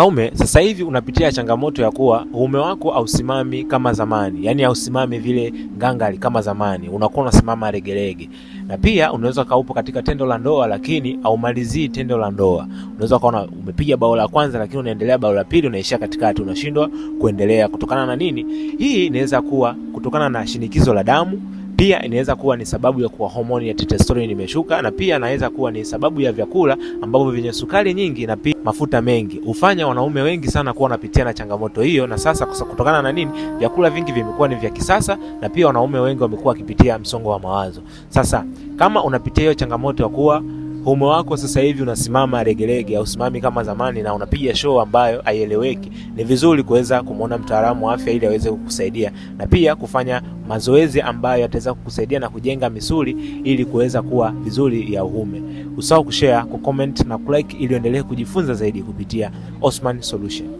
Mwanaume sasa hivi unapitia changamoto ya kuwa uume wako hausimami kama zamani, yani hausimami vile ngangali kama zamani, unakuwa unasimama regelege. Na pia unaweza kaupo katika tendo la ndoa lakini haumalizii tendo la ndoa. Unaweza kaona umepiga bao la kwanza lakini unaendelea bao la pili, unaishia katikati, unashindwa kuendelea. Kutokana na nini? Hii inaweza kuwa kutokana na shinikizo la damu. Pia inaweza kuwa ni sababu ya kuwa homoni ya testosterone imeshuka, na pia inaweza kuwa ni sababu ya vyakula ambavyo vyenye sukari nyingi na pia mafuta mengi. Hufanya wanaume wengi sana kuwa wanapitia na changamoto hiyo, na sasa kutokana na nini? Vyakula vingi vimekuwa ni vya kisasa, na pia wanaume wengi wamekuwa wakipitia msongo wa mawazo. Sasa kama unapitia hiyo changamoto ya kuwa uume wako sasa hivi unasimama regelege au simami kama zamani na unapiga show ambayo haieleweki, ni vizuri kuweza kumuona mtaalamu wa afya ili aweze kukusaidia, na pia kufanya mazoezi ambayo yataweza kukusaidia na kujenga misuli ili kuweza kuwa vizuri ya uume. Usahau kushare, kucomment na kulike ili uendelee kujifunza zaidi kupitia Osman Solution.